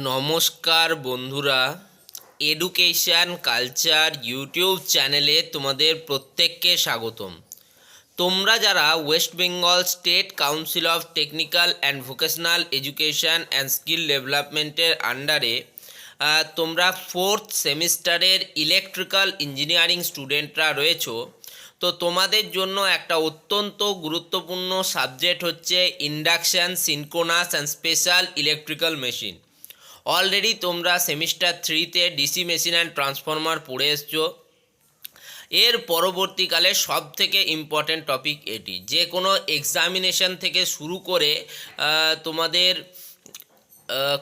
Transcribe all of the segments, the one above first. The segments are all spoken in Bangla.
নমস্কার বন্ধুরা, এডুকেশান কালচার ইউটিউব চ্যানেলে তোমাদের প্রত্যেককে স্বাগতম। তোমরা যারা West Bengal state council of technical and vocational education and skill ডেভেলপমেন্টের আন্ডারে তোমরা ফোর্থ সেমিস্টারের ইলেকট্রিক্যাল ইঞ্জিনিয়ারিং স্টুডেন্টরা রয়েছো, তো তোমাদের জন্য একটা অত্যন্ত গুরুত্বপূর্ণ সাবজেক্ট হচ্ছে induction, synchronous and special electrical machine. Already তোমরা সেমিস্টার 3তে ডিসি মেশিন অ্যান্ড ট্রান্সফরমার পড়ে এসছো। এর পরবর্তীকালে সব থেকে ইম্পর্ট্যান্ট টপিক এটি। যে কোনো এক্সামিনেশন থেকে শুরু করে তোমাদের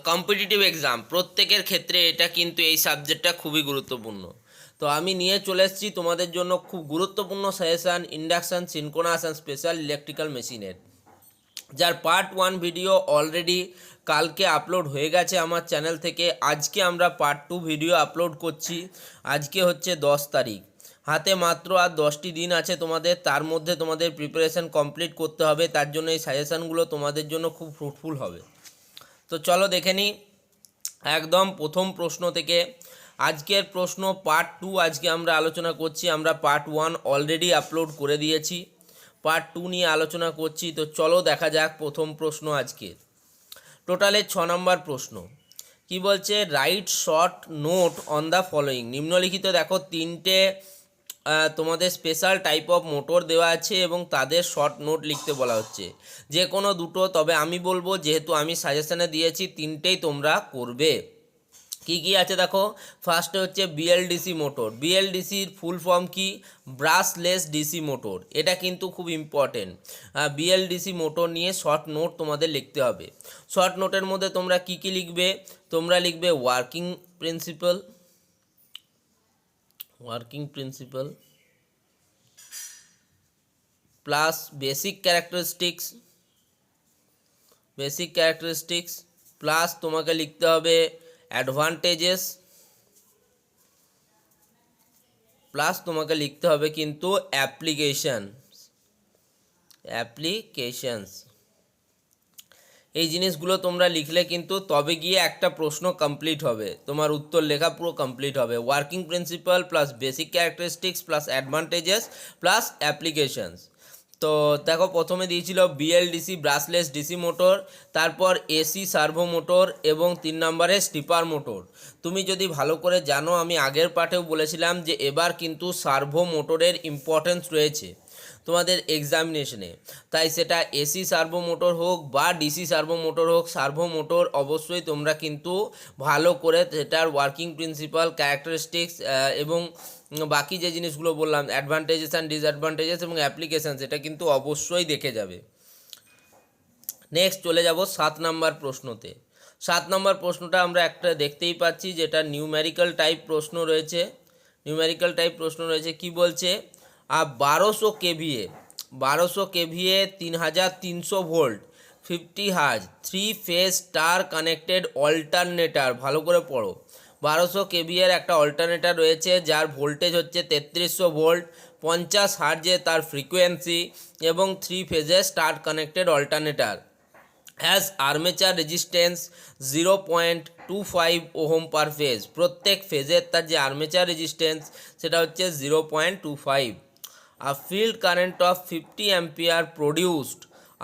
কম্পিটিটিভ এক্সাম প্রত্যেকের ক্ষেত্রে এটা কিন্তু এই সাবজেক্টটা খুবই গুরুত্বপূর্ণ। তো আমি নিয়ে চলে এসেছি তোমাদের জন্য খুব গুরুত্বপূর্ণ suggestion induction, synchronous and special electrical মেশিনের, যার পার্ট 1 ভিডিও অলরেডি কালকে আপলোড হয়ে গেছে আমার চ্যানেল থেকে। আজকে আমরা পার্ট 2 ভিডিও আপলোড করছি। আজকে হচ্ছে 10 তারিখ, হাতে মাত্র আর 10টি দিন আছে তোমাদের। তার মধ্যে তোমাদের প্রিপারেশান কমপ্লিট করতে হবে, তার জন্য এই সাজেশানগুলো তোমাদের জন্য খুব ফ্রুটফুল হবে। তো চলো দেখে নিই একদম প্রথম প্রশ্ন থেকে। আজকের প্রশ্ন পার্ট 2 আজকে আমরা আলোচনা করছি। আমরা পার্ট 1 অলরেডি আপলোড করে দিয়েছি, পার্ট 2 নিয়ে আলোচনা করছি। তো চলো দেখা যাক প্রথম প্রশ্ন আজকে। টোটালে 6 নম্বর প্রশ্ন। কি বলছে? Right short note on the following. নিম্নলিখিত দেখো তিনটে তোমাদের স্পেশাল টাইপ অফ মোটর দেওয়া আছে এবং তাদের শর্ট নোট লিখতে বলা হচ্ছে, যে কোনো দুটো। তবে আমি বলবো যেহেতু আমি সাজেশনে দিয়েছি তিনটেই তোমরা করবে। কি কি আছে দেখো। ফার্স্টে হচ্ছে বিএলডিসি মোটর। বিএলডিসির ফুল ফর্ম কি? Brushless DC motor. এটা কিন্তু খুব ইম্পর্টেন্ট। বিএলডিসি মোটর নিয়ে শর্ট নোট তোমাদের লিখতে হবে। শর্ট নোটের মধ্যে তোমরা কি কি লিখবে? তোমরা লিখবে working principal, plus basic characteristics, plus তোমাকে লিখতে হবে অ্যাডভান্টেজেস, প্লাস তোমাকে লিখতে হবে কিন্তু অ্যাপ্লিকেশনস। এই জিনিসগুলো তোমরা লিখলে কিন্তু তবে গিয়ে একটা প্রশ্ন কমপ্লিট হবে, তোমার উত্তর লেখা পুরো কমপ্লিট হবে। Working principal plus basic characteristics plus advantages plus applications. তো দেখো প্রথমে দিয়েছিল বিএলডিসি ব্রাশলেস ডিসি মোটর, তারপর এসি সার্ভো মোটর এবং 3 নম্বরে স্টিপার মোটর। তুমি যদি ভালো করে জানো, আমি আগের পার্টেও বলেছিলাম যে এবার কিন্তু সার্ভো মোটরের ইম্পর্টেন্স রয়েছে তোমাদের এক্সামিনেশনে। তাই সেটা এসি সার্ভো মোটর হোক বা ডিসি সার্ভো মোটর হোক, সার্ভো মোটর অবশ্যই তোমরা কিন্তু ভালো করে সেটার ওয়ার্কিং প্রিন্সিপাল, ক্যারেক্টারিস্টিক্স এবং বাকি যে জিনিসগুলো বললাম অ্যাডভান্টেজেস অ্যান্ড ডিসঅ্যাডভান্টেজেস এবং অ্যাপ্লিকেশানস, এটা কিন্তু অবশ্যই দেখে যাবে। নেক্সট চলে যাব 7 নম্বর প্রশ্নতে। 7 নম্বর প্রশ্নটা আমরা একটা দেখতেই পাচ্ছি যেটা নিউমেরিক্যাল টাইপ প্রশ্ন রয়েছে। কি বলছে? 1200 KVA 3300 volt 50 hertz 3 phase star connected alternator. ভালো করে পড়ো। 1200 কেভিএর একটা অল্টারনেটার রয়েছে যার ভোল্টেজ হচ্ছে 3300 ভোল্ট, 50 হার্জে তার ফ্রিকোয়েন্সি এবং 3 ফেজে star connected alternator. Has armature resistance 0.25 ohm per phase. প্রত্যেক ফেজের তার যে আর্মেচার রেজিস্ট্যান্স সেটা হচ্ছে 0.25। A field current of 50 ampere produced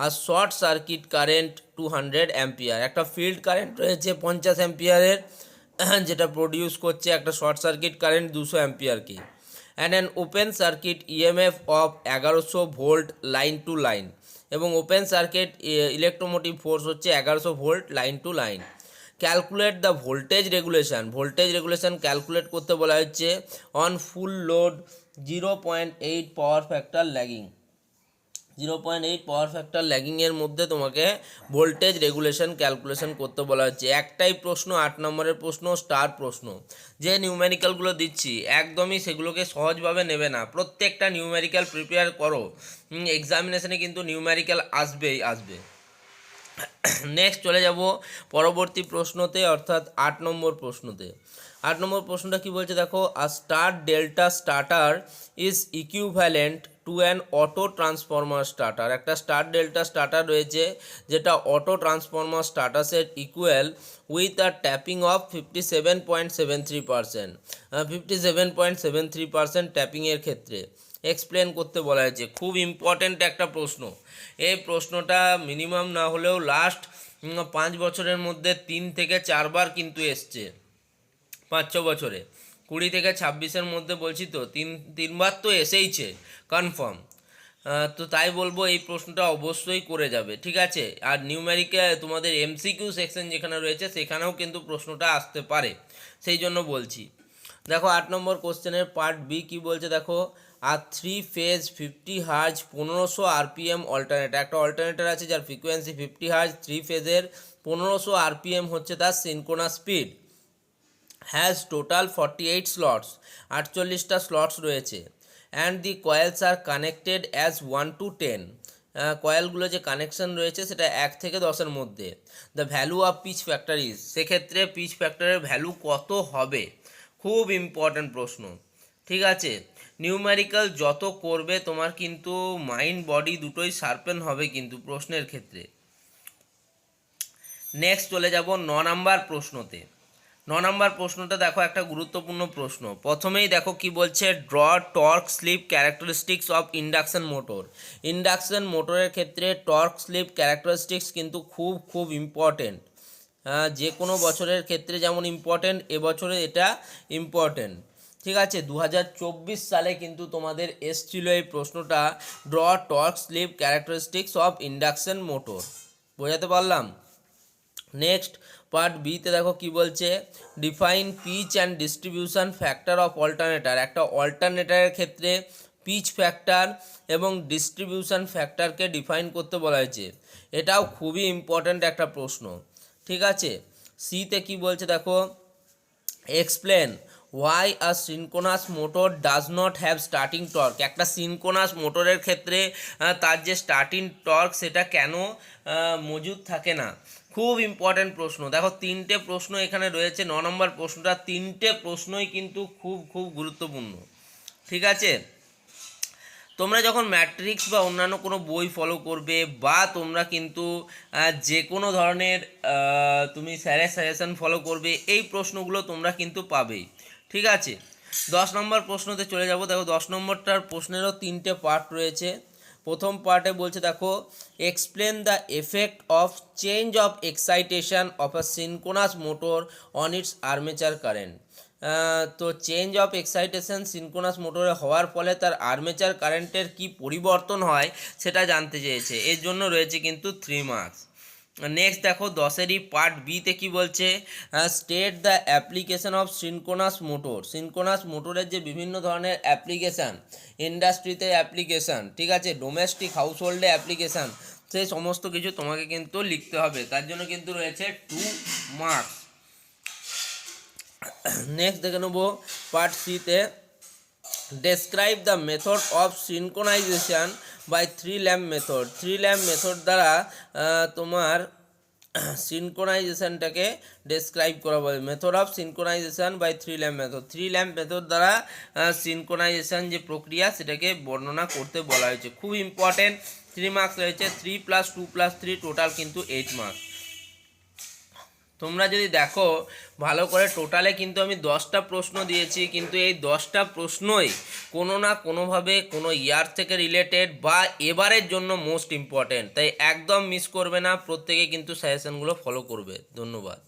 a short circuit current 200 ampere। একটা ফিল্ড কারেন্ট রয়েছে 50 অ্যাম্পিয়ারের, যেটা প্রডিউস করছে একটা শর্ট সার্কিট কারেন্ট 200 অ্যাম্পিয়ারকে। And an open circuit EMF of 1100 volt line to line. এবং ওপেন সার্কিট ইলেকট্রোমোটিভ ফোর্স হচ্ছে 1100 volt line to line. Calculate the voltage regulation calculate করতে বলা হচ্ছে on full load 0.8 power factor lagging. 0.8 power factor ল্যাগিংয়ের মধ্যে তোমাকে ভোল্টেজ রেগুলেশন ক্যালকুলেশন করতে বলা হচ্ছে। একটাই প্রশ্ন, 8 নম্বরের প্রশ্ন, স্টার প্রশ্ন। যে নিউমেরিক্যালগুলো দিচ্ছি একদমই সেগুলোকে সহজভাবে নেবে না, প্রত্যেকটা নিউমেরিক্যাল প্রিপেয়ার করো। এক্সামিনেশনে কিন্তু নিউমেরিক্যাল আসবেই। নেক্সট চলে যাব পরবর্তী প্রশ্নতে, অর্থাৎ 8 নম্বর প্রশ্নতে। 8 নম্বর প্রশ্নটা কি বলছে দেখো। A star delta starter is equivalent to an auto transformer starter. একটা স্টার ডেল্টা স্টার্টার রয়েছে যেটা অটো ট্রান্সফরমার স্টার্টাসের equal with a tapping of 57.73%। 57.73% ট্যাপিংয়ের ক্ষেত্রে এক্সপ্লেন করতে বলা হয়েছে। খুব ইম্পর্ট্যান্ট একটা প্রশ্ন। এই প্রশ্নটা মিনিমাম না হলেও লাস্ট 5 বছরের মধ্যে 3 থেকে 4 বার কিন্তু এসছে, 5-6 বছরে 20 থেকে 26-এর মধ্যে বলছি তো তিনবার তো এসেইছে কনফার্ম। তো তাই বলবো এই প্রশ্নটা অবশ্যই করে যাবে, ঠিক আছে। আর নিউমেরিকে তোমাদের এমসিকিউ সেকশন যেখানে রয়েছে সেখানেও কিন্তু প্রশ্নটা আসতে পারে, সেই জন্য বলছি। দেখো 8 নম্বর কোশ্চেনের পার্ট বি কী বলছে দেখো। আর 3 ফেজ 50 হার্জ 1500 আরপিএম অল্টারনেটার, একটা অল্টারনেটার আছে যার ফ্রিকোয়েন্সি 50 হার্জ, 3 ফেজের 1500 আরপিএম হচ্ছে তার synchronous speed, has total 48 slots, 48টা স্লটস রয়েছে। And the coils are connected as 1 to 10, কয়েলগুলো যে কানেকশন রয়েছে সেটা 1 থেকে 10-এর মধ্যে। The value of pitch factor is, সেক্ষেত্রে পিচ ফ্যাক্টরের ভ্যালু কত হবে, খুব ইম্পর্ট্যান্ট প্রশ্ন, ঠিক আছে। নিউমেরিক্যাল যত করবে তোমার কিন্তু মাইন্ড বডি দুটোই শার্পেন হবে কিন্তু প্রশ্নের ক্ষেত্রে। নেক্সট চলে যাব 9 নাম্বার প্রশ্নতে। 9 নম্বর প্রশ্নটা দেখো একটা গুরুত্বপূর্ণ প্রশ্ন। প্রথমেই দেখো কি বলছে, draw torque slip characteristics of induction motor. Induction মোটরের ক্ষেত্রে টর্ক স্লিপ ক্যারেক্টারিস্টিক্স কিন্তু খুব খুব ইম্পর্টেন্ট। যে কোনো বছরের ক্ষেত্রে যেমন ইম্পর্টেন্ট, এবছরে এটা ইম্পর্টেন্ট, ঠিক আছে। 2024 সালে কিন্তু তোমাদের এসছিল এই প্রশ্নটা, draw torque slip characteristics of induction motor. বোঝাতে পারলাম? নেক্সট পার্ট বিতে দেখো কি বলছে, define pitch and distribution factor of alternator. একটা অল্টারনেটারের ক্ষেত্রে পিচ ফ্যাক্টর এবং ডিস্ট্রিবিউশন ফ্যাক্টরকে ডিফাইন করতে বলা হয়েছে। এটাও খুবই ইম্পর্ট্যান্ট একটা প্রশ্ন, ঠিক আছে। সিতে কি বলছে দেখো, explain why a synchronous motor does not have starting torque. একটা সিনক্রোনাস মোটরের ক্ষেত্রে তার যে স্টার্টিং টর্ক সেটা কেন মজুদ থাকে না। খুব ইম্পর্ট্যান্ট প্রশ্ন। দেখো 3টে প্রশ্ন এখানে রয়েছে, 9 নম্বর প্রশ্নটা 3টে প্রশ্নই কিন্তু খুব খুব গুরুত্বপূর্ণ, ঠিক আছে। তোমরা যখন ম্যাট্রিক্স বা অন্যান্য কোনো বই ফলো করবে বা তোমরা কিন্তু যে কোনো ধরনের তুমি স্যারের সাজেশন ফলো করবে, এই প্রশ্নগুলো তোমরা কিন্তু পাবেই, ঠিক আছে। 10 নম্বর প্রশ্নতে চলে যাব। দেখো 10 নম্বরটার প্রশ্নেরও 3টে পার্ট রয়েছে। প্রথম পার্টে বলছে দেখো, explain the effect of change of excitation of a synchronous motor on it's armature current. তো চেঞ্জ অফ এক্সাইটেশন সিনক্রোনাস মোটরে হওয়ার ফলে তার আর্মেচার কারেন্টের কি পরিবর্তন হয় সেটা জানতে চেয়েছে, এর জন্য রয়েছে কিন্তু 3 মার্কস। নেক্সট দেখো 10এরই পার্ট বিতে কি বলছে, state the application of synchronous motor. Synchronous মোটরের যে বিভিন্ন ধরনের অ্যাপ্লিকেশান, ইন্ডাস্ট্রিতে অ্যাপ্লিকেশান, ঠিক আছে, ডোমেস্টিক হাউসহোল্ডে অ্যাপ্লিকেশান, সেই সমস্ত কিছু তোমাকে কিন্তু লিখতে হবে, তার জন্য কিন্তু রয়েছে 2 মার্কস। নেক্সট দেখে নেবো পার্ট সিতে, describe the method of synchronization by 3 lamp method. 3 lamp method দ্বারা তোমার সিনক্রোনাইজেশনটাকে ডেসক্রাইব করা বলে। Method of synchronization by 3 lamp method, 3 lamp method দ্বারা সিনক্রোনাইজেশন যে প্রক্রিয়া সেটাকে বর্ণনা করতে বলা হয়েছে। খুব ইম্পর্টেন্ট, 3 মার্কস রয়েছে, 3 + 2 + 3 টোটাল কিন্তু 8 মার্কস। তোমরা যদি দেখো ভালো করে, টোটালে কিন্তু আমি 10টা প্রশ্ন দিয়েছি, কিন্তু এই 10টা প্রশ্নই কোনো না কোনোভাবে কোনো ইয়ার থেকে রিলেটেড বা এবারের জন্য মোস্ট ইম্পর্ট্যান্ট, তাই একদম মিস করবে না, প্রত্যেকে কিন্তু সাজেশনগুলো ফলো করবে। ধন্যবাদ।